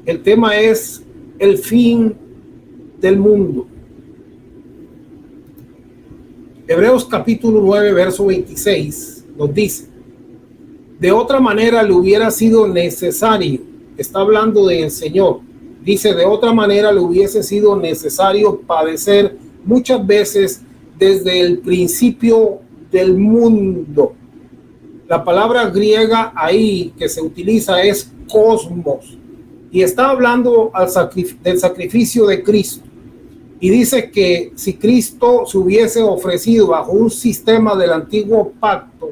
El tema es el fin del mundo. Hebreos capítulo 9, verso 26 nos dice: de otra manera le hubiera sido necesario, está hablando del Señor, dice, de otra manera le hubiese sido necesario padecer muchas veces desde el principio del mundo. La palabra griega ahí que se utiliza es cosmos, y está hablando del sacrificio de Cristo. Y dice que si Cristo se hubiese ofrecido bajo un sistema del antiguo pacto,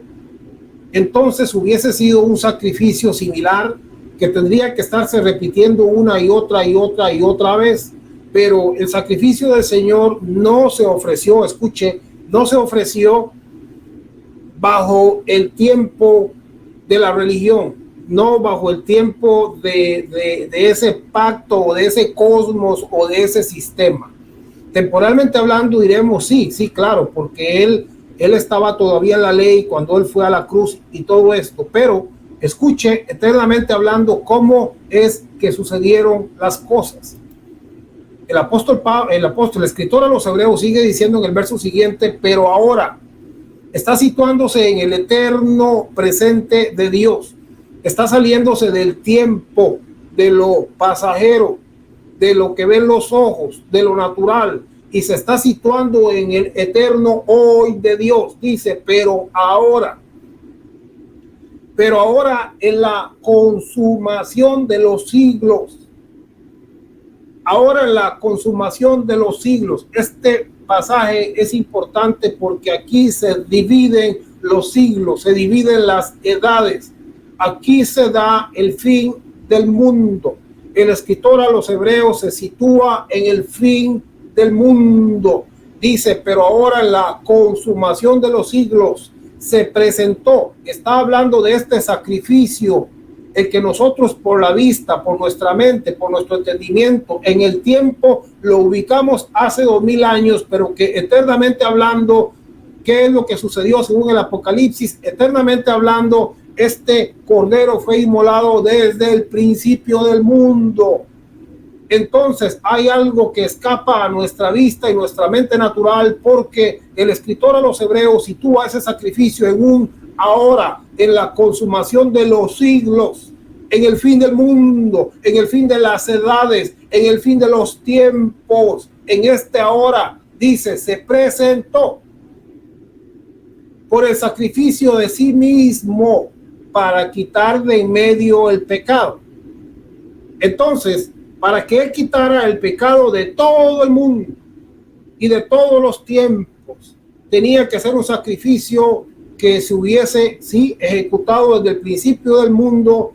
entonces hubiese sido un sacrificio similar que tendría que estarse repitiendo una y otra vez. Pero el sacrificio del Señor no se ofreció, escuche, no se ofreció bajo el tiempo de la religión, no bajo el tiempo de ese pacto o de ese cosmos o de ese sistema. Temporalmente hablando diremos sí, claro, porque él estaba todavía en la ley cuando él fue a la cruz y todo esto, pero escuche, eternamente hablando, cómo es que sucedieron las cosas. El escritor a los Hebreos sigue diciendo en el verso siguiente: pero ahora, está situándose en el eterno presente de Dios, está saliéndose del tiempo, de lo pasajero, de lo que ven los ojos, de lo natural, y se está situando en el eterno hoy de Dios. Dice, pero ahora en la consumación de los siglos, ahora en la consumación de los siglos. Este pasaje es importante porque aquí se dividen los siglos, se dividen las edades. Aquí se da el fin del mundo. El escritor a los Hebreos se sitúa en el fin del mundo. Dice, pero ahora en la consumación de los siglos se presentó. Está hablando de este sacrificio, el que nosotros por la vista, por nuestra mente, por nuestro entendimiento, en el tiempo lo ubicamos hace 2000 años, pero que eternamente hablando, ¿qué es lo que sucedió según el Apocalipsis? Eternamente hablando, este cordero fue inmolado desde el principio del mundo. Entonces hay algo que escapa a nuestra vista y nuestra mente natural, porque el escritor a los Hebreos sitúa ese sacrificio en un ahora, en la consumación de los siglos, en el fin del mundo, en el fin de las edades, en el fin de los tiempos. En este ahora, dice, se presentó por el sacrificio de sí mismo para quitar de en medio el pecado. Entonces, para que él quitara el pecado de todo el mundo y de todos los tiempos, tenía que ser un sacrificio que se hubiese ejecutado desde el principio del mundo,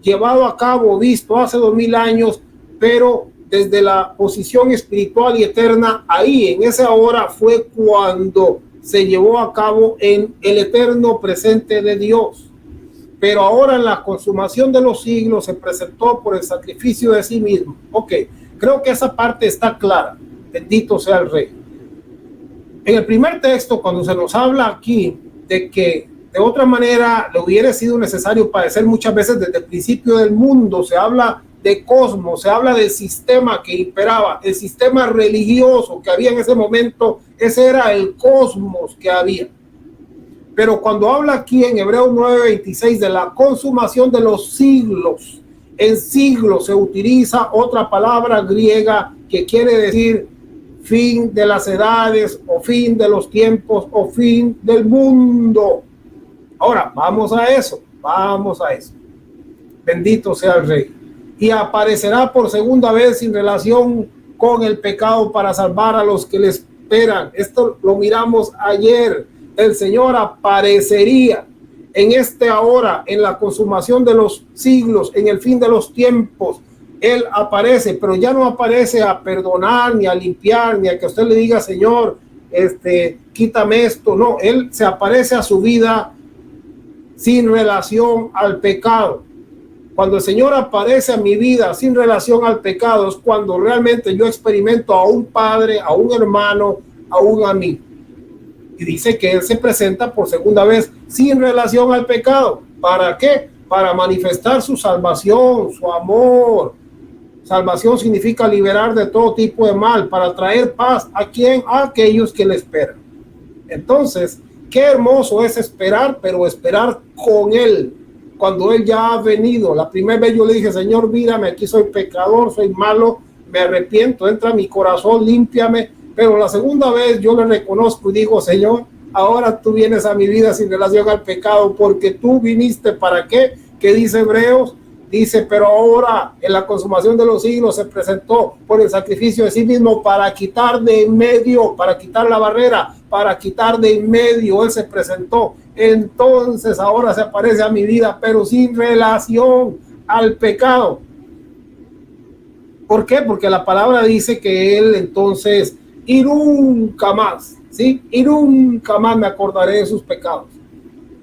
llevado a cabo, visto hace 2000 años, pero desde la posición espiritual y eterna, ahí en esa hora fue cuando se llevó a cabo en el eterno presente de Dios. Pero ahora en la consumación de los siglos se presentó por el sacrificio de sí mismo. Ok, creo que esa parte está clara. Bendito sea el Rey. En el primer texto, cuando se nos habla aquí de que de otra manera le hubiera sido necesario padecer muchas veces desde el principio del mundo, se habla de cosmos, se habla del sistema que imperaba, el sistema religioso que había en ese momento. Ese era el cosmos que había. Pero cuando habla aquí en Hebreos 9:26 de la consumación de los siglos, en siglos se utiliza otra palabra griega que quiere decir fin de las edades o fin de los tiempos o fin del mundo. Ahora, vamos a eso. Bendito sea el Rey. Y aparecerá por segunda vez sin relación con el pecado para salvar a los que le esperan. Esto lo miramos ayer. El Señor aparecería en este ahora, en la consumación de los siglos, en el fin de los tiempos. Él aparece, pero ya no aparece a perdonar, ni a limpiar, ni a que usted le diga, Señor, quítame esto. No, Él se aparece a su vida sin relación al pecado. Cuando el Señor aparece a mi vida sin relación al pecado, es cuando realmente yo experimento a un padre, a un hermano, a un amigo. Y dice que Él se presenta por segunda vez sin relación al pecado. ¿Para qué? Para manifestar su salvación, su amor, Salvación significa liberar de todo tipo de mal para traer paz a quien, a aquellos que le esperan. Entonces, qué hermoso es esperar, pero esperar con Él, cuando Él ya ha venido. La primera vez yo le dije, Señor, mírame, aquí soy pecador, soy malo, me arrepiento, entra a mi corazón, límpiame. Pero la segunda vez yo le reconozco y digo, Señor, ahora tú vienes a mi vida sin relación al pecado, porque tú viniste, ¿para qué? ¿Qué dice Hebreos? Dice, pero ahora en la consumación de los siglos se presentó por el sacrificio de sí mismo para quitar de en medio, para quitar la barrera, para quitar de en medio. Él se presentó. Entonces ahora se aparece a mi vida, pero sin relación al pecado. ¿Por qué? Porque la palabra dice que Él entonces, y nunca más, ¿sí? Y nunca más me acordaré de sus pecados.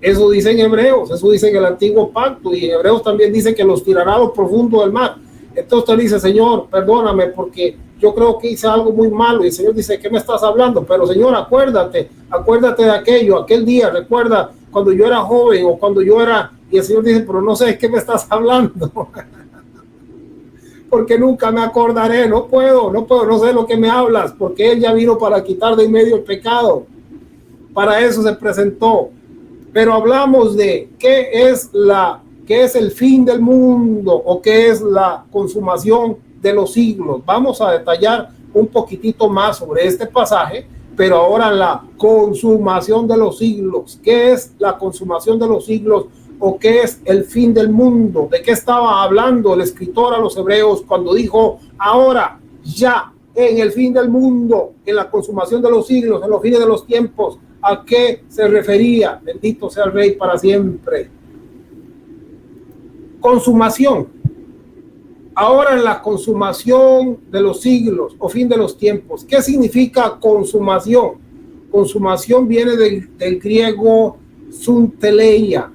Eso dice en Hebreos, eso dice en el antiguo pacto, y en Hebreos también dice que los tirará a lo profundo del mar. Entonces usted dice, Señor, perdóname porque yo creo que hice algo muy malo. Y el Señor dice, ¿qué me estás hablando? Pero Señor, acuérdate de aquello, aquel día, recuerda cuando yo era joven o cuando yo era... Y el Señor dice, pero no sé de qué me estás hablando. Porque nunca me acordaré, no puedo, no sé lo que me hablas, porque Él ya vino para quitar de en medio el pecado. Para eso se presentó. Pero hablamos de qué es el fin del mundo o qué es la consumación de los siglos. Vamos a detallar un poquitito más sobre este pasaje, pero ahora la consumación de los siglos. ¿Qué es la consumación de los siglos o qué es el fin del mundo? ¿De qué estaba hablando el escritor a los hebreos cuando dijo ahora, ya, en el fin del mundo, en la consumación de los siglos, en los fines de los tiempos? ¿A qué se refería? Bendito sea el Rey para siempre. Consumación. Ahora en la consumación de los siglos o fin de los tiempos. ¿Qué significa consumación? Consumación viene del griego sunteleia,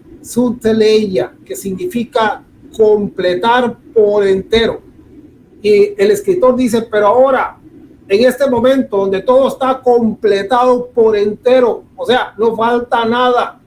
que significa completar por entero. Y el escritor dice, pero ahora, en este momento donde todo está completado por entero, o sea, no falta nada,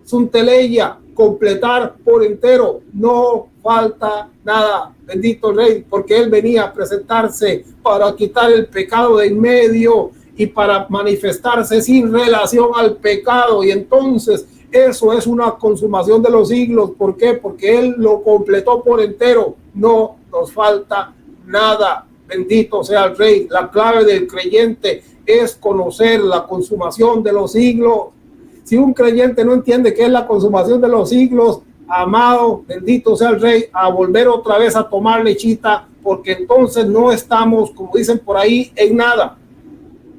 sunteleia, completar por entero, no falta nada, bendito Rey, porque Él venía a presentarse para quitar el pecado de en medio y para manifestarse sin relación al pecado. Y entonces eso es una consumación de los siglos. ¿Por qué? Porque Él lo completó por entero, no nos falta nada. Bendito sea el Rey. La clave del creyente es conocer la consumación de los siglos. Si un creyente no entiende qué es la consumación de los siglos, amado, bendito sea el Rey, a volver otra vez a tomar lechita, porque entonces no estamos, como dicen por ahí, en nada.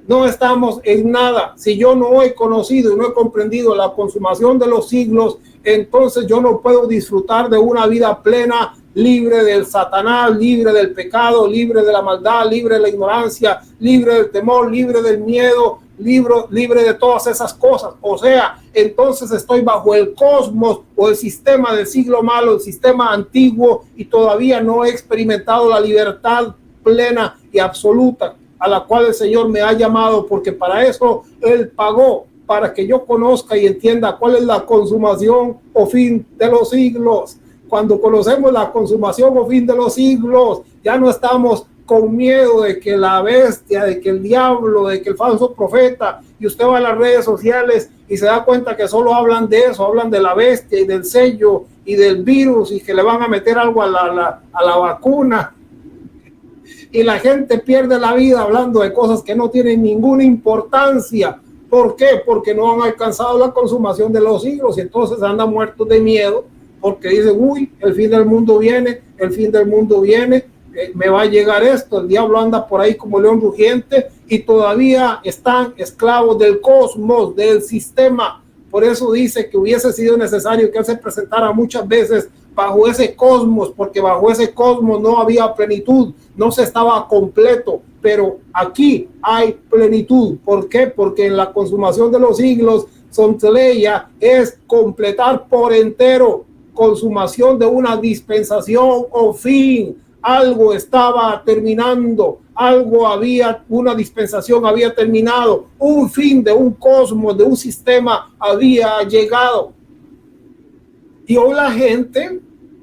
No estamos en nada. Si yo no he conocido y no he comprendido la consumación de los siglos, entonces yo no puedo disfrutar de una vida plena, libre del Satanás, libre del pecado, libre de la maldad, libre de la ignorancia, libre del temor, libre del miedo, libre de todas esas cosas. O sea, entonces estoy bajo el cosmos o el sistema del siglo malo, el sistema antiguo, y todavía no he experimentado la libertad plena y absoluta a la cual el Señor me ha llamado, porque para eso Él pagó, para que yo conozca y entienda cuál es la consumación o fin de los siglos. Cuando conocemos la consumación o fin de los siglos, ya no estamos con miedo de que la bestia, de que el diablo, de que el falso profeta, y usted va a las redes sociales y se da cuenta que solo hablan de eso, hablan de la bestia y del sello y del virus y que le van a meter algo a la vacuna. Y la gente pierde la vida hablando de cosas que no tienen ninguna importancia. ¿Por qué? Porque no han alcanzado la consumación de los siglos y entonces andan muertos de miedo porque dicen, uy, el fin del mundo viene, me va a llegar esto. El diablo anda por ahí como león rugiente y todavía están esclavos del cosmos, del sistema. Por eso dice que hubiese sido necesario que Él se presentara muchas veces bajo ese cosmos, porque bajo ese cosmos no había plenitud, no se estaba completo, pero aquí hay plenitud. ¿Por qué? Porque en la consumación de los siglos, sonteleia es completar por entero, consumación de una dispensación o fin. Algo estaba terminando, una dispensación había terminado, un fin de un cosmos, de un sistema había llegado. Y hoy la gente,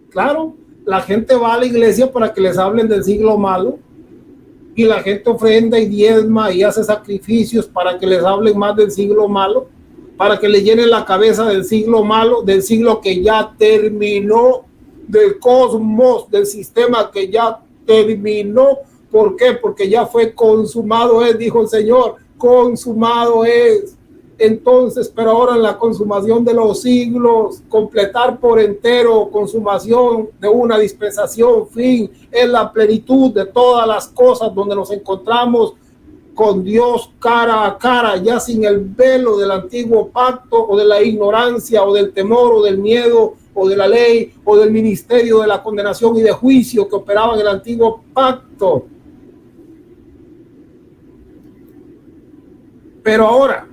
claro, la gente va a la iglesia para que les hablen del siglo malo, y la gente ofrenda y diezma y hace sacrificios para que les hablen más del siglo malo, para que le llenen la cabeza del siglo malo, del siglo que ya terminó, del cosmos, del sistema que ya terminó. ¿Por qué? Porque ya fue consumado es, dijo el Señor, consumado es. Entonces, pero ahora en la consumación de los siglos, completar por entero, consumación de una dispensación, fin, es la plenitud de todas las cosas, donde nos encontramos con Dios cara a cara, ya sin el velo del antiguo pacto, o de la ignorancia, o del temor, o del miedo, o de la ley, o del ministerio de la condenación y de juicio que operaba en el antiguo pacto. Pero ahora,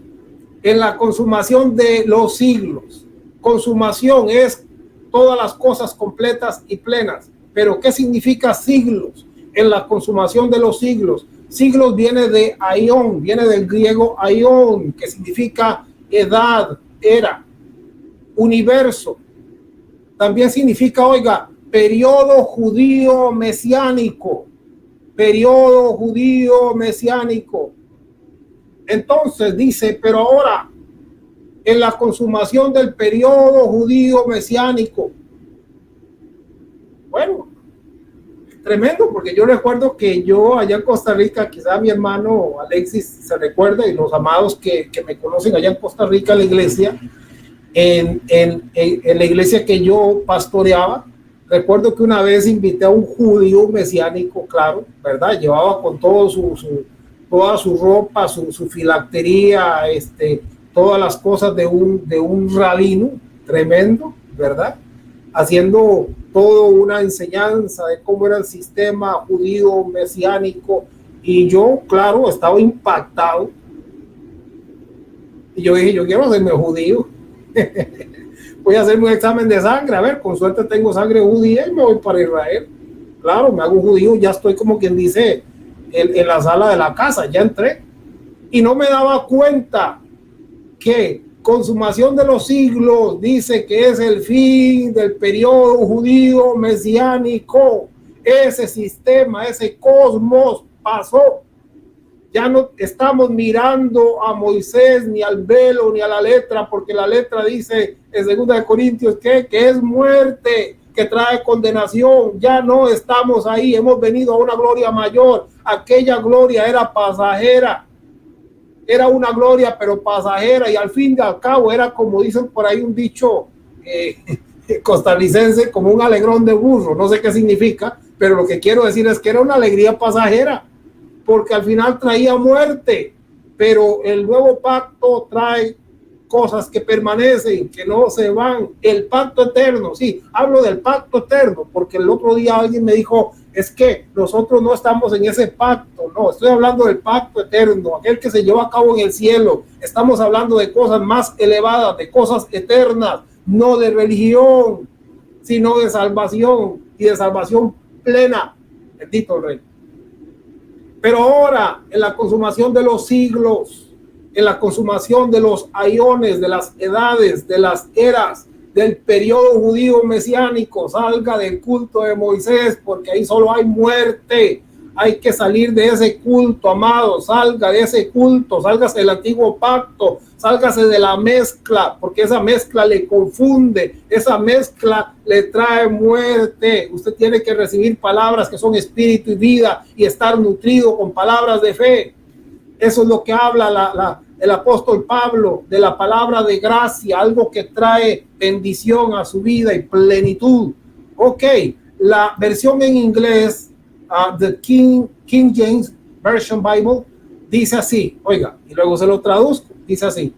en la consumación de los siglos, consumación es todas las cosas completas y plenas. Pero ¿qué significa siglos? En la consumación de los siglos, siglos viene de aión, viene del griego aión, que significa edad, era, universo. También significa, oiga, periodo judío mesiánico, periodo judío mesiánico. Entonces dice, pero ahora, en la consumación del periodo judío mesiánico, bueno, tremendo, porque yo recuerdo que yo allá en Costa Rica, quizá mi hermano Alexis se recuerda, y los amados que me conocen allá en Costa Rica, la iglesia, en la iglesia que yo pastoreaba, recuerdo que una vez invité a un judío mesiánico, claro, ¿verdad? Llevaba con todo toda su ropa, su filactería, todas las cosas de un rabino tremendo, ¿verdad? Haciendo toda una enseñanza de cómo era el sistema judío mesiánico, y yo, claro, estaba impactado, y yo dije, yo quiero hacerme judío. Voy a hacerme un examen de sangre, a ver, con suerte tengo sangre judía y me voy para Israel. Claro, me hago judío, ya estoy como quien dice en la sala de la casa, ya entré, y no me daba cuenta que consumación de los siglos dice que es el fin del periodo judío mesiánico. Ese sistema, ese cosmos pasó. Ya no estamos mirando a Moisés ni al velo ni a la letra, porque la letra dice en 2 Corintios que es muerte, que trae condenación. Ya no estamos ahí, hemos venido a una gloria mayor. Aquella gloria era pasajera, era una gloria pero pasajera, y al fin y al cabo era, como dicen por ahí un dicho costarricense, como un alegrón de burro. No sé qué significa, pero lo que quiero decir es que era una alegría pasajera, porque al final traía muerte, pero el nuevo pacto trae cosas que permanecen, que no se van, el pacto eterno. Sí, hablo del pacto eterno, porque el otro día alguien me dijo, es que nosotros no estamos en ese pacto. No, estoy hablando del pacto eterno, aquel que se lleva a cabo en el cielo. Estamos hablando de cosas más elevadas, de cosas eternas, no de religión, sino de salvación, y de salvación plena. Bendito el Rey. Pero ahora, en la consumación de los siglos, en la consumación de los aiones, de las edades, de las eras, del periodo judío mesiánico, salga del culto de Moisés, porque ahí solo hay muerte. Hay que salir de ese culto, amado. Salga de ese culto, sálgase del antiguo pacto, sálgase de la mezcla, porque esa mezcla le confunde, esa mezcla le trae muerte. Usted tiene que recibir palabras que son espíritu y vida, y estar nutrido con palabras de fe. Eso es lo que habla el apóstol Pablo, de la palabra de gracia, algo que trae bendición a su vida y plenitud. Ok, la versión en inglés, the King James Version Bible, dice así, oiga, y luego se lo traduzco, dice así: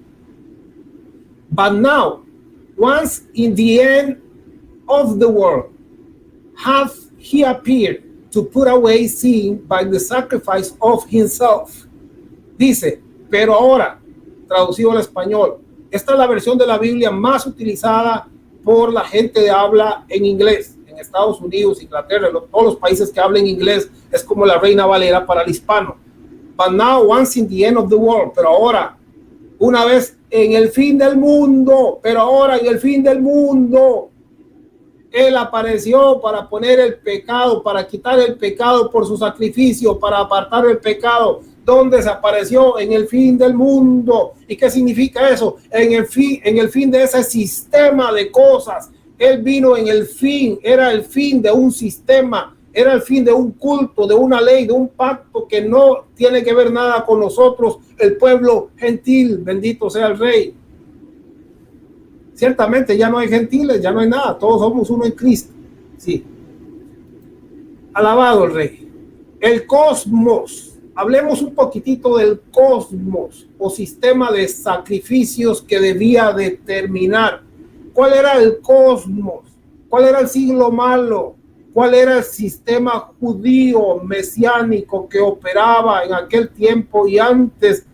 But now, once in the end of the world, hath he appeared to put away sin by the sacrifice of himself. Dice, pero ahora, traducido al español, esta es la versión de la Biblia más utilizada por la gente de habla en inglés. En Estados Unidos, Inglaterra, todos los países que hablen inglés, es como la Reina Valera para el hispano. But now, once in the end of the world, pero ahora, una vez en el fin del mundo, pero ahora en el fin del mundo, Él apareció para poner el pecado, para quitar el pecado por su sacrificio, para apartar el pecado. ¿Dónde desapareció? En el fin del mundo. ¿Y qué significa eso? En el fin de ese sistema de cosas. Él vino en el fin, era el fin de un sistema, era el fin de un culto, de una ley, de un pacto que no tiene que ver nada con nosotros, el pueblo gentil. Bendito sea el Rey. Ciertamente ya no hay gentiles, ya no hay nada, todos somos uno en Cristo. Sí. Alabado el Rey. El cosmos. Hablemos un poquitito del cosmos o sistema de sacrificios que debía determinar. ¿Cuál era el cosmos? ¿Cuál era el siglo malo? ¿Cuál era el sistema judío mesiánico que operaba en aquel tiempo y antes,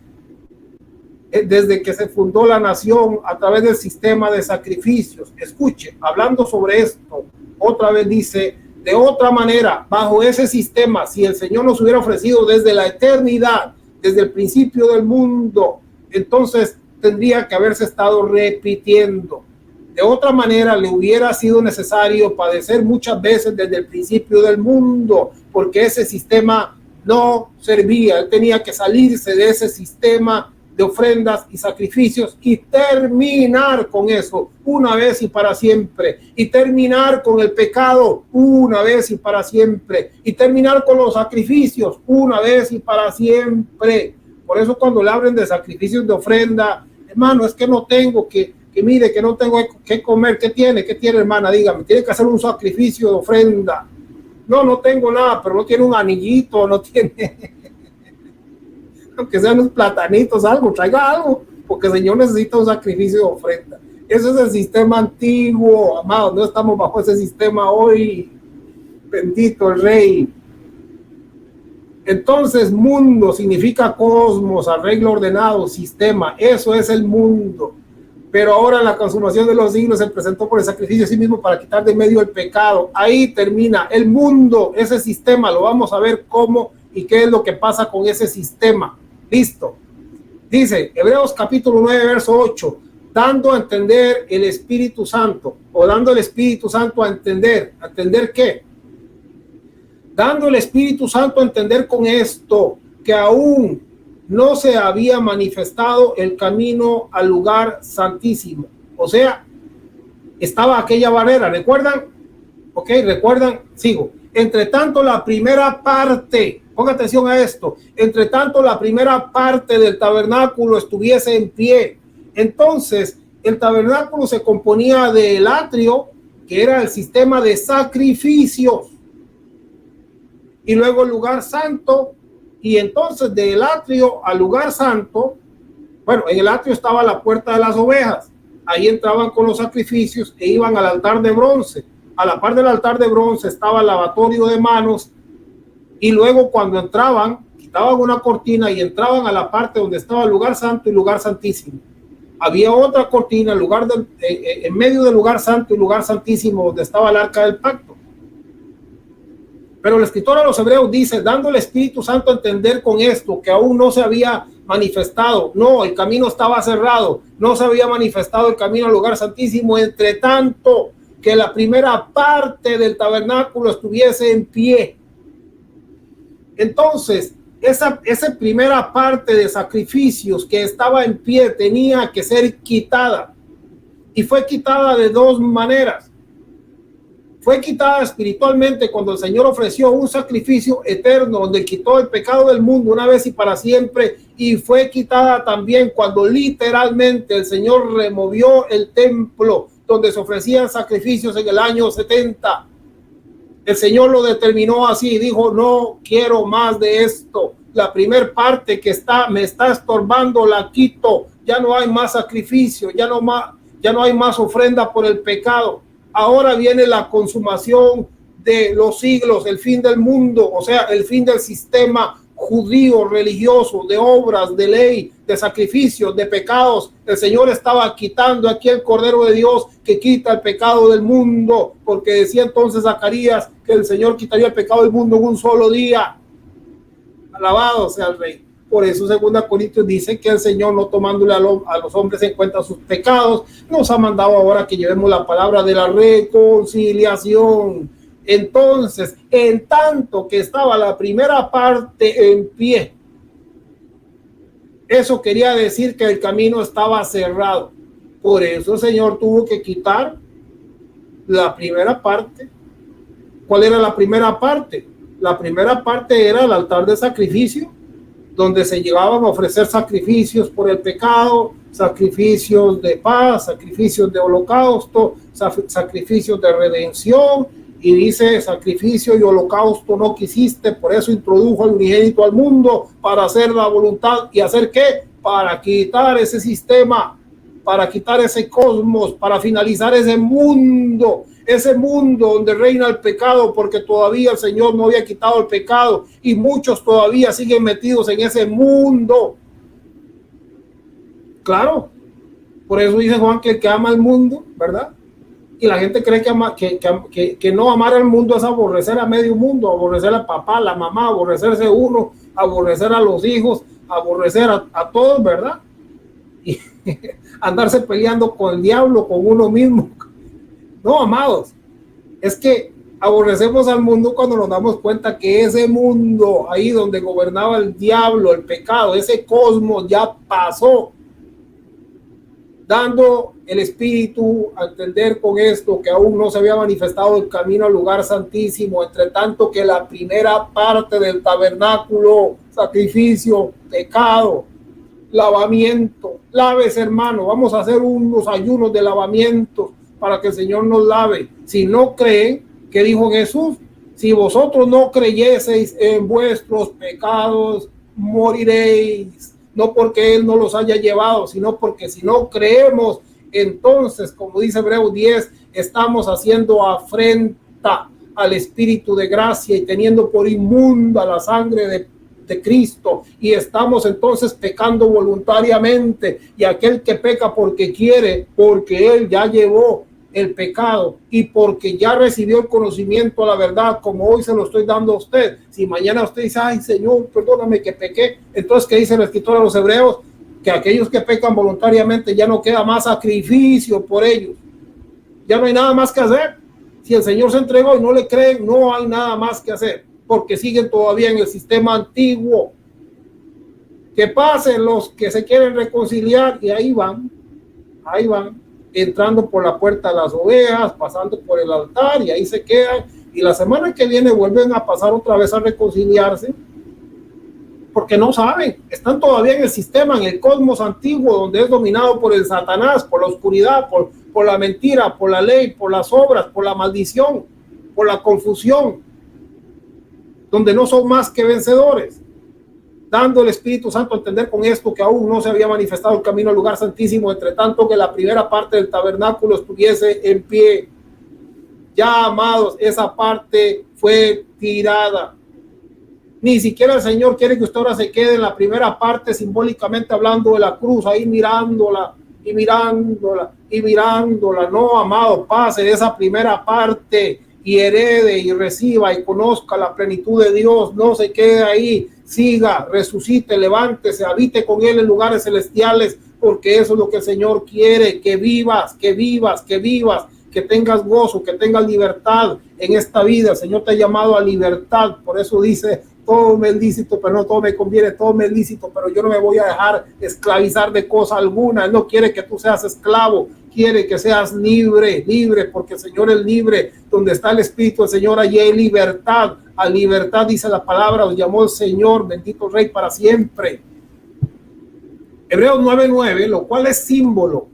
desde que se fundó la nación, a través del sistema de sacrificios? Escuche, hablando sobre esto, otra vez dice, de otra manera, bajo ese sistema, si el Señor nos hubiera ofrecido desde la eternidad, desde el principio del mundo, entonces tendría que haberse estado repitiendo. De otra manera, le hubiera sido necesario padecer muchas veces desde el principio del mundo, porque ese sistema no servía. Él tenía que salirse de ese sistema de ofrendas y sacrificios y terminar con eso una vez y para siempre, y terminar con el pecado una vez y para siempre, y terminar con los sacrificios una vez y para siempre. Por eso cuando le hablen de sacrificios de ofrenda, hermano, es que no tengo que mire, que no tengo que comer. ¿Qué tiene, hermana? Dígame, tiene que hacer un sacrificio de ofrenda. No tengo nada, pero no tiene un anillito, no tiene, aunque sean unos platanitos, algo, traiga algo, porque el Señor necesita un sacrificio de ofrenda. Ese es el sistema antiguo, amados, no estamos bajo ese sistema hoy. Bendito el Rey. Entonces, mundo significa cosmos, arreglo ordenado, sistema, eso es el mundo. Pero ahora en la consumación de los siglos se presentó por el sacrificio de sí mismo para quitar de medio el pecado. Ahí termina el mundo, ese sistema. Lo vamos a ver cómo y qué es lo que pasa con ese sistema. Listo. Dice Hebreos capítulo 9, verso 8, dando a entender el Espíritu Santo, o dando el Espíritu Santo a entender. ¿A entender qué? Dando el Espíritu Santo a entender con esto, que aún no se había manifestado el camino al lugar santísimo. O sea, estaba aquella barrera, ¿recuerdan? Ok, ¿recuerdan? Sigo. Entre tanto, la primera parte, ponga atención a esto, entre tanto la primera parte del tabernáculo estuviese en pie. Entonces, el tabernáculo se componía del atrio, que era el sistema de sacrificios, y luego el lugar santo. Y entonces del atrio al lugar santo, bueno, en el atrio estaba la puerta de las ovejas, ahí entraban con los sacrificios e iban al altar de bronce. A la par del altar de bronce estaba el lavatorio de manos, y luego cuando entraban, quitaban una cortina y entraban a la parte donde estaba el lugar santo y lugar santísimo. Había otra cortina en medio del lugar santo y lugar santísimo, donde estaba el arca del pacto. Pero el escritor a los Hebreos dice, dando el Espíritu Santo a entender con esto, que aún no se había manifestado, no, el camino estaba cerrado, no se había manifestado el camino al lugar santísimo, entre tanto que la primera parte del tabernáculo estuviese en pie. Entonces, esa primera parte de sacrificios que estaba en pie tenía que ser quitada, y fue quitada de dos maneras. Fue quitada espiritualmente cuando el Señor ofreció un sacrificio eterno donde quitó el pecado del mundo una vez y para siempre, y fue quitada también cuando literalmente el Señor removió el templo donde se ofrecían sacrificios en el año 70. El Señor lo determinó así y dijo, no quiero más de esto. La primer parte que me está estorbando la quito. Ya no hay más sacrificio, ya no hay más ofrenda por el pecado. Ahora viene la consumación de los siglos, el fin del mundo, o sea, el fin del sistema judío religioso, de obras, de ley, de sacrificios, de pecados. El Señor estaba quitando aquí el Cordero de Dios que quita el pecado del mundo, porque decía entonces Zacarías que el Señor quitaría el pecado del mundo en un solo día. Alabado sea el Rey. Por eso 2 Corintios dice que el Señor, no tomándole a los hombres en cuenta sus pecados, nos ha mandado ahora que llevemos la palabra de la reconciliación. Entonces, en tanto que estaba la primera parte en pie, eso quería decir que el camino estaba cerrado. Por eso el Señor tuvo que quitar la primera parte. ¿Cuál era la primera parte? La primera parte era el altar de sacrificio, donde se llegaban a ofrecer sacrificios por el pecado, sacrificios de paz, sacrificios de holocausto, sacrificios de redención. Y dice, sacrificio y holocausto no quisiste, por eso introdujo al unigénito al mundo, para hacer la voluntad. ¿Y hacer qué? Para quitar ese sistema, para quitar ese cosmos, para finalizar ese mundo donde reina el pecado, porque todavía el Señor no había quitado el pecado y muchos todavía siguen metidos en ese mundo. Claro, por eso dice Juan que el que ama el mundo, ¿verdad? Y la gente cree que no amar al mundo es aborrecer a medio mundo, aborrecer al papá, la mamá, aborrecerse uno, aborrecer a los hijos, aborrecer a todos, ¿verdad? Y andarse peleando con el diablo, con uno mismo. No, amados, es que aborrecemos al mundo cuando nos damos cuenta que ese mundo, ahí donde gobernaba el diablo, el pecado, ese cosmos ya pasó, dando el Espíritu a entender con esto que aún no se había manifestado el camino al lugar santísimo, entre tanto que la primera parte del tabernáculo, sacrificio, pecado, lavamiento, laves, hermano, vamos a hacer unos ayunos de lavamiento para que el Señor nos lave. Si no creen, ¿qué dijo Jesús? Si vosotros no creyeseis en vuestros pecados, moriréis. No porque Él no los haya llevado, sino porque si no creemos, entonces, como dice Hebreos 10, estamos haciendo afrenta al Espíritu de gracia y teniendo por inmunda la sangre de Cristo, y estamos entonces pecando voluntariamente. Y aquel que peca porque quiere, porque Él ya llevó el pecado y porque ya recibió el conocimiento a la verdad, como hoy se lo estoy dando a usted. Si mañana usted dice, ay Señor, perdóname que pequé, entonces ¿qué dice el escritor a los Hebreos? Que aquellos que pecan voluntariamente ya no queda más sacrificio por ellos, ya no hay nada más que hacer. Si el Señor se entregó y no le creen, no hay nada más que hacer, porque siguen todavía en el sistema antiguo. Que pasen los que se quieren reconciliar, y ahí van, entrando por la puerta de las ovejas, pasando por el altar, y ahí se quedan, y la semana que viene vuelven a pasar otra vez a reconciliarse, porque no saben, están todavía en el sistema, en el cosmos antiguo, donde es dominado por el Satanás, por la oscuridad, por la mentira, por la ley, por las obras, por la maldición, por la confusión, donde no son más que vencedores, dando el Espíritu Santo a entender con esto que aún no se había manifestado el camino al lugar santísimo, entre tanto que la primera parte del tabernáculo estuviese en pie. Ya, amados, esa parte fue tirada. Ni siquiera el Señor quiere que usted ahora se quede en la primera parte, simbólicamente hablando de la cruz, ahí mirándola y mirándola y mirándola. No, amado, pase de esa primera parte y herede y reciba y conozca la plenitud de Dios. No se quede ahí, siga, resucite, levántese, habite con Él en lugares celestiales, porque eso es lo que el Señor quiere, que vivas, que vivas, que vivas, que tengas gozo, que tengas libertad en esta vida. El Señor te ha llamado a libertad, por eso dice, todo me es lícito, pero no todo me conviene, todo me es lícito, pero yo no me voy a dejar esclavizar de cosa alguna. Él no quiere que tú seas esclavo, quiere que seas libre, porque el Señor es libre. Donde está el Espíritu del Señor, allí hay libertad. A libertad, dice la palabra, os llamó el Señor, bendito Rey para siempre. Hebreos 9:9, lo cual es símbolo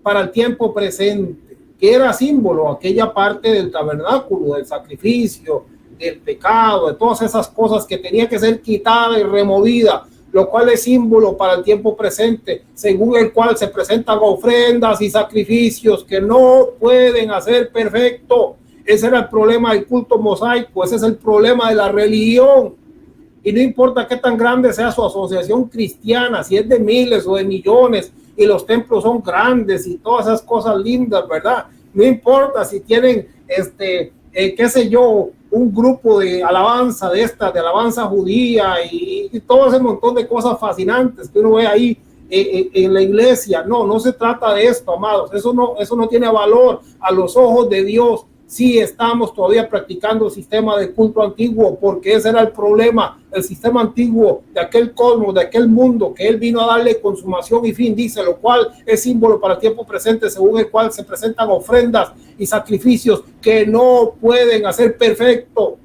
para el tiempo presente. ¿Qué era símbolo? Aquella parte del tabernáculo, del sacrificio, del pecado, de todas esas cosas que tenía que ser quitada y removida, lo cual es símbolo para el tiempo presente, según el cual se presentan ofrendas y sacrificios que no pueden hacer perfecto. Ese era el problema del culto mosaico, ese es el problema de la religión. Y no importa qué tan grande sea su asociación cristiana, si es de miles o de millones, y los templos son grandes y todas esas cosas lindas, ¿verdad? No importa si tienen, qué sé yo, un grupo de alabanza de alabanza judía y todo ese montón de cosas fascinantes que uno ve ahí en la iglesia. No se trata de esto, amados. Eso no tiene valor a los ojos de Dios. Sí, estamos todavía practicando el sistema de culto antiguo, porque ese era el problema, el sistema antiguo de aquel cosmos, de aquel mundo que él vino a darle consumación y fin, dice, lo cual es símbolo para el tiempo presente, según el cual se presentan ofrendas y sacrificios que no pueden hacer perfecto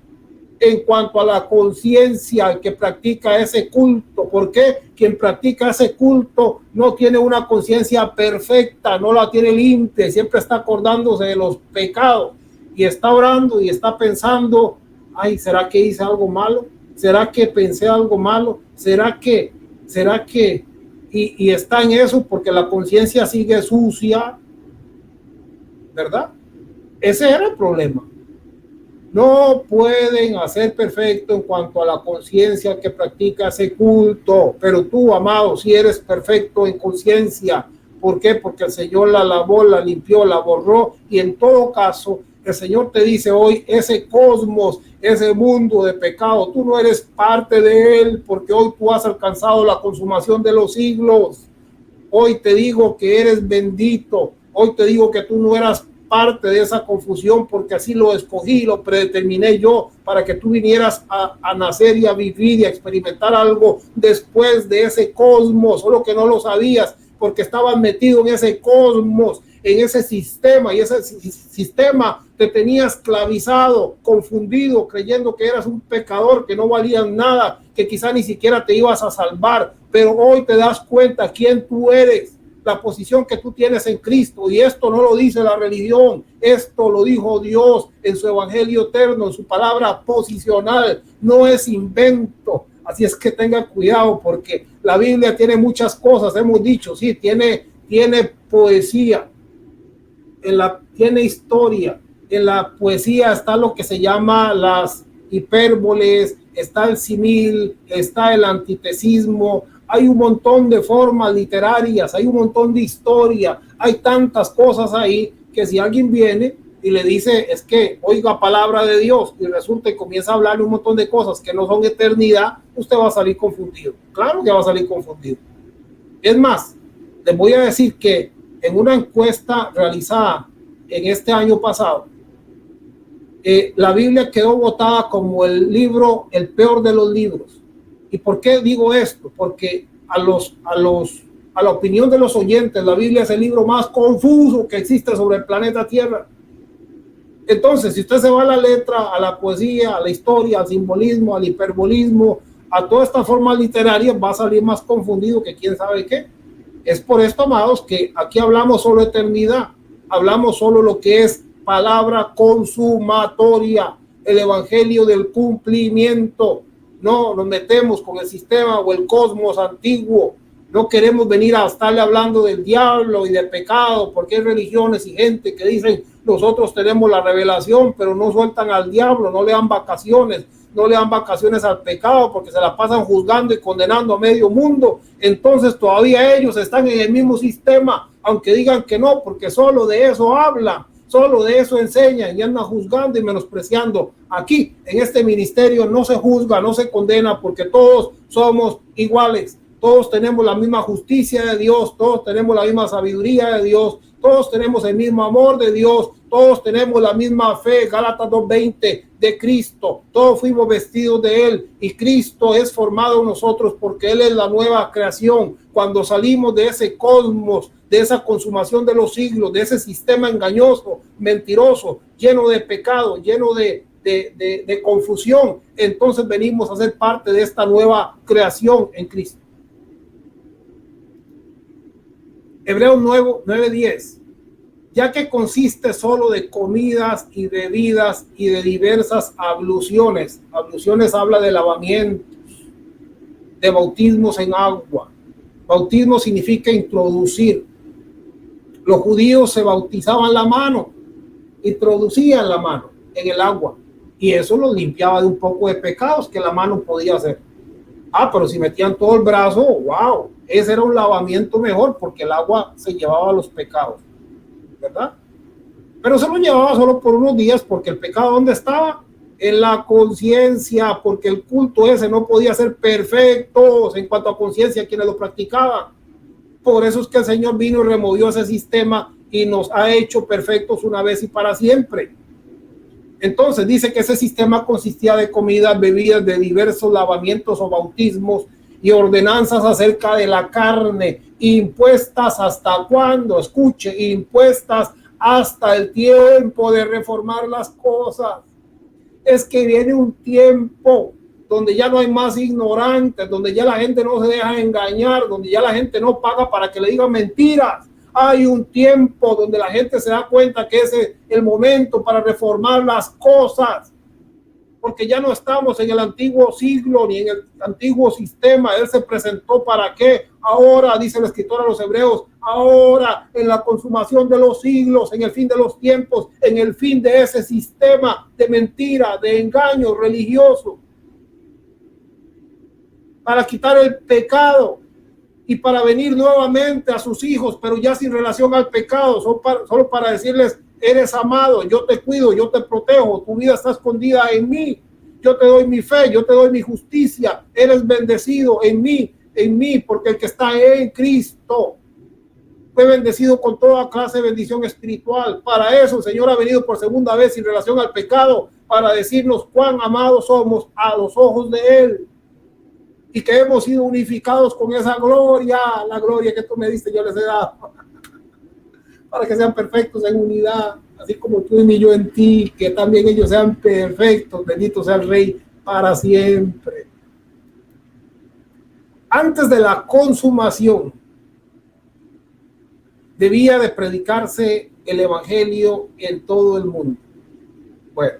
en cuanto a la conciencia que practica ese culto. ¿Por qué? Quien practica ese culto no tiene una conciencia perfecta, no la tiene limpia, siempre está acordándose de los pecados y está orando y está pensando, ay, ¿será que hice algo malo? ¿Será que pensé algo malo? ¿Será que? Y está en eso porque la conciencia sigue sucia, ¿verdad? Ese era el problema. No pueden hacer perfecto en cuanto a la conciencia que practica ese culto, pero tú, amado, si eres perfecto en conciencia. ¿Por qué? Porque el Señor la lavó, la limpió, la borró, y en todo caso el Señor te dice hoy, ese cosmos, ese mundo de pecado, tú no eres parte de él, porque hoy tú has alcanzado la consumación de los siglos. Hoy te digo que eres bendito, hoy te digo que tú no eras parte de esa confusión, porque así lo escogí, lo predeterminé yo, para que tú vinieras a nacer y a vivir y a experimentar algo después de ese cosmos, solo que no lo sabías, porque estabas metido en ese cosmos, en ese sistema, y ese sistema te tenía esclavizado, confundido, creyendo que eras un pecador, que no valías nada, que quizá ni siquiera te ibas a salvar, pero hoy te das cuenta quién tú eres, la posición que tú tienes en Cristo, y esto no lo dice la religión, esto lo dijo Dios en su evangelio eterno, en su palabra posicional, no es invento. Así es que tenga cuidado, porque la Biblia tiene muchas cosas, hemos dicho, sí, tiene poesía, tiene historia, en la poesía está lo que se llama las hipérboles, está el símil, está el antitesismo, hay un montón de formas literarias, hay un montón de historia, hay tantas cosas ahí que si alguien viene y le dice, es que oiga palabra de Dios, y resulta y comienza a hablarle un montón de cosas que no son eternidad, usted va a salir confundido. Claro que va a salir confundido. Es más, les voy a decir que en una encuesta realizada en este año pasado, la Biblia quedó votada como el libro, el peor de los libros. ¿Y por qué digo esto? Porque a la opinión de los oyentes, la Biblia es el libro más confuso que existe sobre el planeta Tierra. Entonces, si usted se va a la letra, a la poesía, a la historia, al simbolismo, al hiperbolismo, a toda esta forma literaria, va a salir más confundido que quién sabe qué. Es por esto, amados, que aquí hablamos solo eternidad, hablamos solo lo que es palabra consumatoria, el evangelio del cumplimiento. No nos metemos con el sistema o el cosmos antiguo. No queremos venir a estarle hablando del diablo y de pecado, porque hay religiones y gente que dicen, nosotros tenemos la revelación, pero no sueltan al diablo, no le dan vacaciones, no le dan vacaciones al pecado, porque se la pasan juzgando y condenando a medio mundo. Entonces todavía ellos están en el mismo sistema, aunque digan que no, porque solo de eso hablan, solo de eso enseñan y andan juzgando y menospreciando. Aquí en este ministerio no se juzga, no se condena, porque todos somos iguales. Todos tenemos la misma justicia de Dios, todos tenemos la misma sabiduría de Dios, todos tenemos el mismo amor de Dios, todos tenemos la misma fe, Gálatas 2:20, de Cristo, todos fuimos vestidos de Él y Cristo es formado en nosotros porque Él es la nueva creación. Cuando salimos de ese cosmos, de esa consumación de los siglos, de ese sistema engañoso, mentiroso, lleno de pecado, lleno de confusión, entonces venimos a ser parte de esta nueva creación en Cristo. Hebreos 9:10, ya que consiste solo de comidas y bebidas y de diversas abluciones. Abluciones habla de lavamientos, de bautismos en agua. Bautismo significa introducir. Los judíos se bautizaban la mano, introducían la mano en el agua y eso los limpiaba de un poco de pecados que la mano podía hacer. Pero si metían todo el brazo, wow, ese era un lavamiento mejor porque el agua se llevaba los pecados, ¿verdad? Pero se lo llevaba solo por unos días porque el pecado, ¿dónde estaba? en la conciencia, porque el culto ese no podía ser perfecto en cuanto a conciencia quienes lo practicaban. Por eso es que el Señor vino y removió ese sistema y nos ha hecho perfectos una vez y para siempre. Entonces dice que ese sistema consistía de comidas, bebidas, de diversos lavamientos o bautismos y ordenanzas acerca de la carne, impuestas hasta cuándo, escuche, impuestas hasta el tiempo de reformar las cosas. Es que viene un tiempo donde ya no hay más ignorantes, donde ya la gente no se deja engañar, donde ya la gente no paga para que le digan mentiras. Hay un tiempo donde la gente se da cuenta que ese es el momento para reformar las cosas, porque ya no estamos en el antiguo siglo ni en el antiguo sistema. Él se presentó para qué. Ahora, dice el escritor a los hebreos, ahora en la consumación de los siglos, en el fin de los tiempos, en el fin de ese sistema de mentira, de engaño religioso, para quitar el pecado y para venir nuevamente a sus hijos, pero ya sin relación al pecado, solo para decirles: eres amado, yo te cuido, yo te protejo, tu vida está escondida en mí, yo te doy mi fe, yo te doy mi justicia, eres bendecido en mí, porque el que está en Cristo fue bendecido con toda clase de bendición espiritual. Para eso el Señor ha venido por segunda vez sin relación al pecado, para decirnos cuán amados somos a los ojos de Él, y que hemos sido unificados con esa gloria, la gloria que tú me diste, yo les he dado, para que sean perfectos en unidad, así como tú y yo en ti, que también ellos sean perfectos. Bendito sea el Rey para siempre. Antes de la consumación, debía de predicarse el evangelio en todo el mundo. Bueno,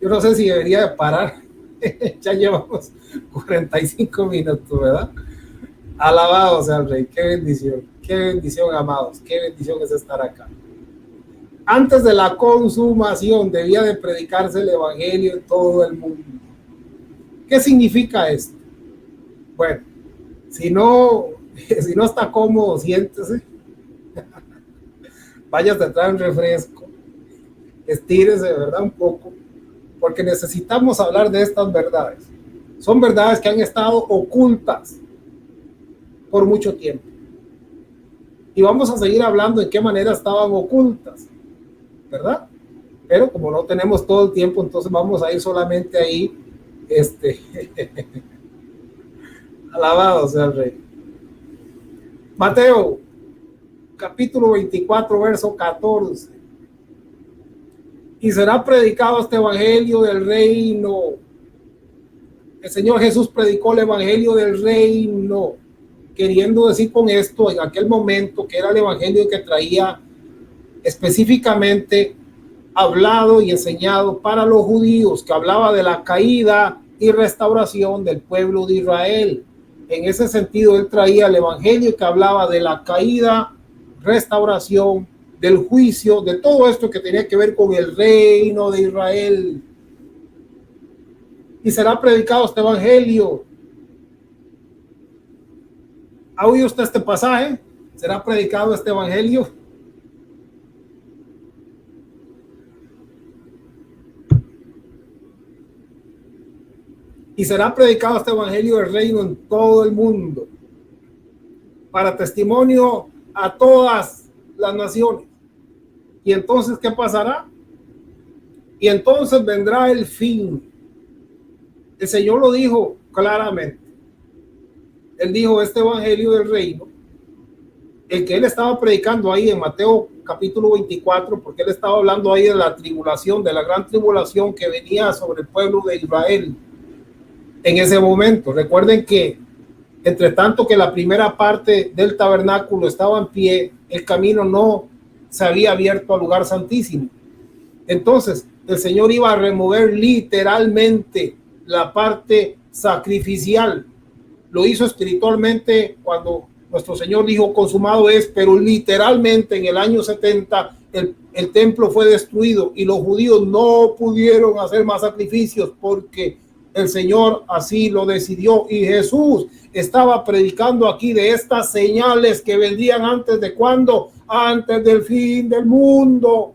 yo no sé si debería de parar. Ya llevamos 45 minutos, ¿verdad? Alabado sea el Rey. Qué bendición, amados, qué bendición es estar acá. Antes de la consumación debía de predicarse el evangelio en todo el mundo. ¿Qué significa esto? Bueno, si no está cómodo, siéntese, váyase a traer un refresco, estírese, ¿verdad? Un poco, porque necesitamos hablar de estas verdades. Son verdades que han estado ocultas por mucho tiempo. Y vamos a seguir hablando en qué manera estaban ocultas, ¿verdad? Pero como no tenemos todo el tiempo, entonces vamos a ir solamente ahí. Alabado sea el Rey. Mateo, capítulo 24, verso 14. Y será predicado este evangelio del reino. El Señor Jesús predicó el evangelio del reino, queriendo decir con esto, en aquel momento, que era el evangelio que traía específicamente hablado y enseñado para los judíos, que hablaba de la caída y restauración del pueblo de Israel. En ese sentido, él traía el evangelio que hablaba de la caída, restauración, del juicio, de todo esto que tenía que ver con el reino de Israel. Y será predicado este evangelio. ¿Ha oído usted este pasaje? ¿Será predicado este evangelio? Y será predicado este evangelio del reino en todo el mundo, para testimonio a todas las naciones. Y entonces, ¿qué pasará? Y entonces vendrá el fin. El Señor lo dijo claramente. Él dijo: este evangelio del reino, el que él estaba predicando ahí en Mateo capítulo 24, porque él estaba hablando ahí de la tribulación, de la gran tribulación que venía sobre el pueblo de Israel en ese momento. Recuerden que entre tanto que la primera parte del tabernáculo estaba en pie, el camino no se había abierto al lugar santísimo. Entonces el Señor iba a remover literalmente la parte sacrificial. Lo hizo espiritualmente cuando nuestro Señor dijo: consumado es, pero literalmente en el año 70 el templo fue destruido y los judíos no pudieron hacer más sacrificios porque el Señor así lo decidió. Y Jesús estaba predicando aquí de estas señales que vendrían antes de cuándo, antes del fin del mundo.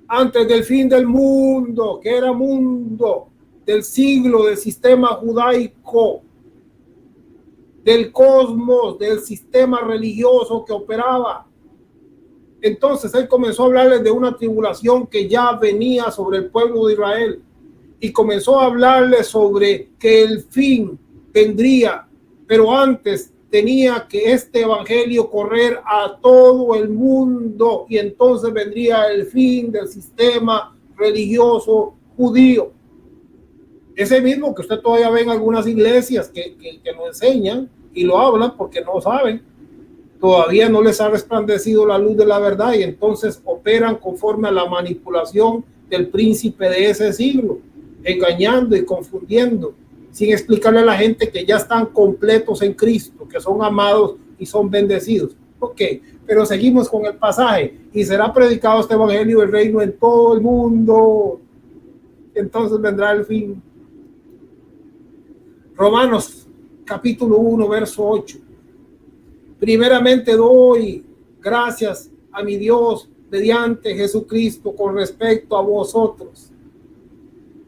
antes del fin del mundo, que era mundo, del siglo, del sistema judaico, del cosmos, del sistema religioso que operaba. Entonces él comenzó a hablarles de una tribulación que ya venía sobre el pueblo de Israel y comenzó a hablarles sobre que el fin vendría, pero antes tenía que este evangelio correr a todo el mundo y entonces vendría el fin del sistema religioso judío. Ese mismo que usted todavía ve en algunas iglesias que lo enseñan y lo hablan porque no saben. Todavía no les ha resplandecido la luz de la verdad y entonces operan conforme a la manipulación del príncipe de ese siglo, engañando y confundiendo, sin explicarle a la gente que ya están completos en Cristo, que son amados y son bendecidos. Ok, pero seguimos con el pasaje. Y será predicado este evangelio del reino en todo el mundo. Entonces vendrá el fin. Romanos capítulo 1, verso 8. Primeramente doy gracias a mi Dios mediante Jesucristo con respecto a vosotros,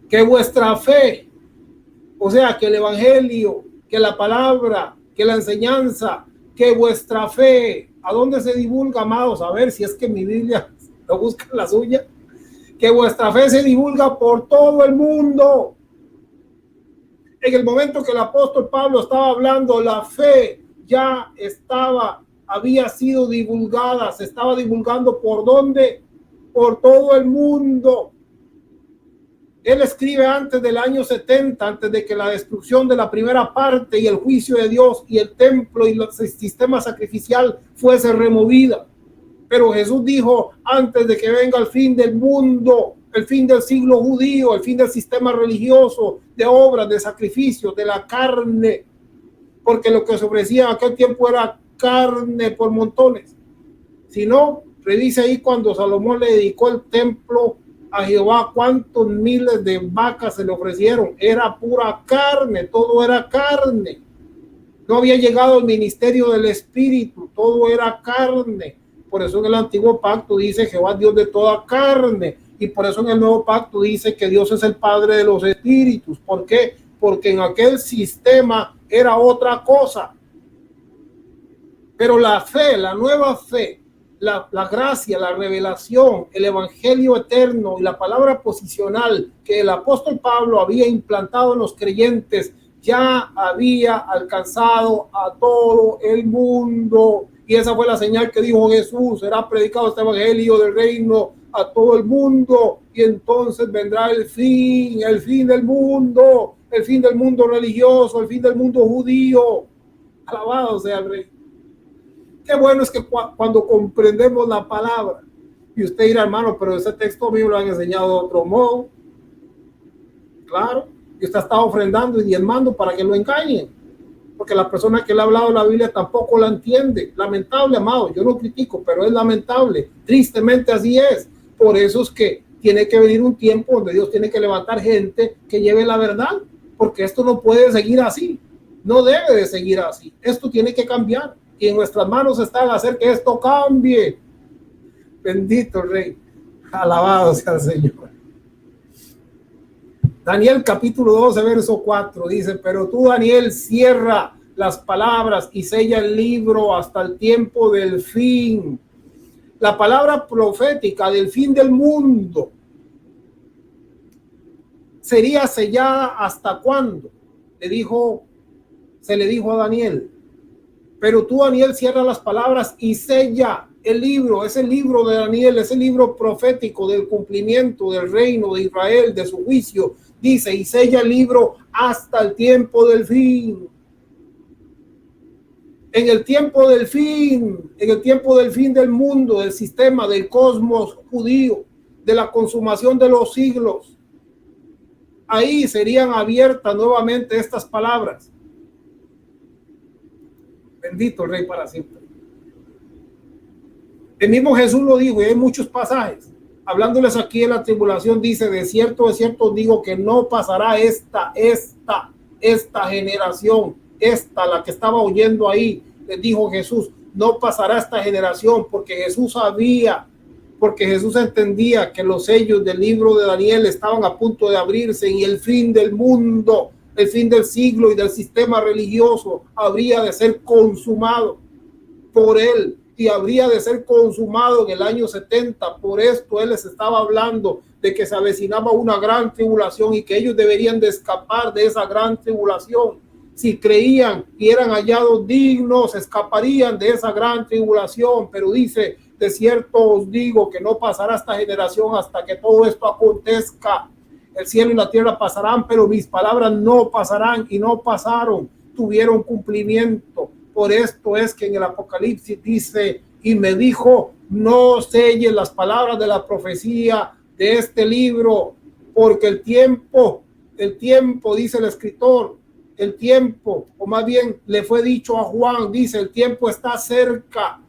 que vuestra fe, o sea, que el evangelio, que la palabra, que la enseñanza, que vuestra fe, ¿a dónde se divulga, amados? A ver si es que mi Biblia no busca la suya. Que vuestra fe se divulga por todo el mundo. En el momento que el apóstol Pablo estaba hablando, la fe ya había sido divulgada, se estaba divulgando ¿por dónde? Por todo el mundo. Él escribe antes del año 70, antes de que la destrucción de la primera parte y el juicio de Dios y el templo y el sistema sacrificial fuese removida. Pero Jesús dijo, antes de que venga el fin del mundo, el fin del siglo judío, el fin del sistema religioso, de obras, de sacrificios, de la carne, porque lo que se ofrecía en aquel tiempo era carne por montones. Si no, revise ahí cuando Salomón le dedicó el templo a Jehová, cuántos miles de vacas se le ofrecieron. Era pura carne, todo era carne. No había llegado el ministerio del Espíritu, todo era carne. Por eso en el antiguo pacto dice Jehová Dios de toda carne, y por eso en el nuevo pacto dice que Dios es el Padre de los espíritus. ¿Por qué? Porque en aquel sistema era otra cosa. Pero la fe, la nueva fe, la gracia, la revelación, el evangelio eterno y la palabra posicional que el apóstol Pablo había implantado en los creyentes ya había alcanzado a todo el mundo. Y esa fue la señal que dijo Jesús: será predicado este evangelio del reino a todo el mundo y entonces vendrá el fin del mundo, el fin del mundo religioso, el fin del mundo judío. Alabado sea el Rey. Qué bueno es que cuando comprendemos la palabra, y usted dirá, hermano, pero ese texto mío lo han enseñado de otro modo. Claro, y usted está ofrendando y diezmando para que lo engañen, porque la persona que le ha hablado la Biblia tampoco la entiende. Lamentable, amado, yo no critico, pero es lamentable, tristemente así es. Por eso es que tiene que venir un tiempo donde Dios tiene que levantar gente que lleve la verdad, porque esto no puede seguir así, no debe de seguir así, esto tiene que cambiar. Y en nuestras manos está el hacer que esto cambie. Bendito Rey, alabado sea el Señor. Daniel capítulo 12 verso 4 dice: pero tú, Daniel, cierra las palabras y sella el libro hasta el tiempo del fin. La palabra profética del fin del mundo sería sellada ¿hasta cuándo? Se le dijo a Daniel. Pero tú, Daniel, cierra las palabras y sella el libro. Ese libro de Daniel, ese libro profético del cumplimiento del reino de Israel, de su juicio, dice: y sella el libro hasta el tiempo del fin. En el tiempo del fin del mundo, del sistema, del cosmos judío, de la consumación de los siglos, ahí serían abiertas nuevamente estas palabras. Bendito el Rey para siempre. El mismo Jesús lo dijo, y hay muchos pasajes. Hablándoles aquí de la tribulación, dice: de cierto os digo que no pasará esta generación, la que estaba oyendo ahí. Les dijo Jesús: no pasará esta generación, porque Jesús sabía porque Jesús entendía que los sellos del libro de Daniel estaban a punto de abrirse y el fin del mundo, el fin del siglo y del sistema religioso habría de ser consumado por él y habría de ser consumado en el año 70. Por esto él les estaba hablando de que se avecinaba una gran tribulación y que ellos deberían de escapar de esa gran tribulación. Si creían y eran hallados dignos, escaparían de esa gran tribulación. Pero dice, de cierto os digo que no pasará esta generación hasta que todo esto acontezca. El cielo y la tierra pasarán, pero mis palabras no pasarán, y no pasaron, tuvieron cumplimiento. Por esto es que en el Apocalipsis dice, y me dijo, no selles las palabras de la profecía de este libro, porque el tiempo, dice el escritor, el tiempo, o más bien le fue dicho a Juan, dice, el tiempo está cerca.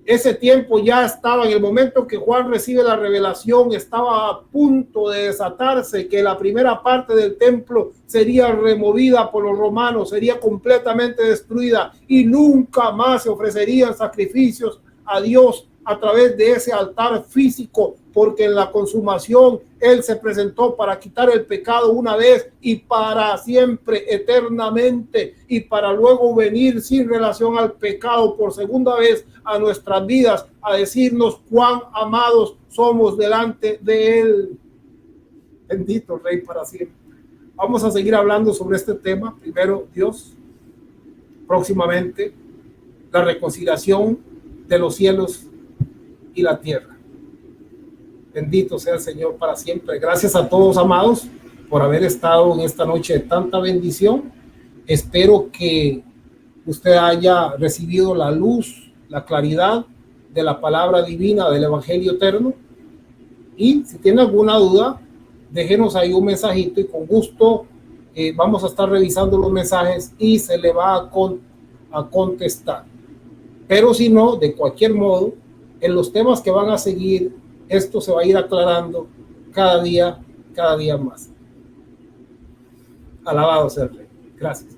Ese tiempo ya estaba en el momento que Juan recibe la revelación, estaba a punto de desatarse, que la primera parte del templo sería removida por los romanos, sería completamente destruida y nunca más se ofrecerían sacrificios a Dios a través de ese altar físico, porque en la consumación Él se presentó para quitar el pecado una vez y para siempre, eternamente, y para luego venir sin relación al pecado por segunda vez a nuestras vidas, a decirnos cuán amados somos delante de Él. Bendito Rey para siempre. Vamos a seguir hablando sobre este tema. Primero, Dios. Próximamente, la reconciliación de los cielos y la tierra. Bendito sea el Señor para siempre. Gracias a todos, amados, por haber estado en esta noche de tanta bendición. Espero que usted haya recibido la luz, la claridad de la palabra divina del Evangelio eterno. Y si tiene alguna duda, déjenos ahí un mensajito y con gusto vamos a estar revisando los mensajes y se le va a contestar. Pero si no, de cualquier modo, en los temas que van a seguir, esto se va a ir aclarando cada día más. Alabado sea el Rey. Gracias.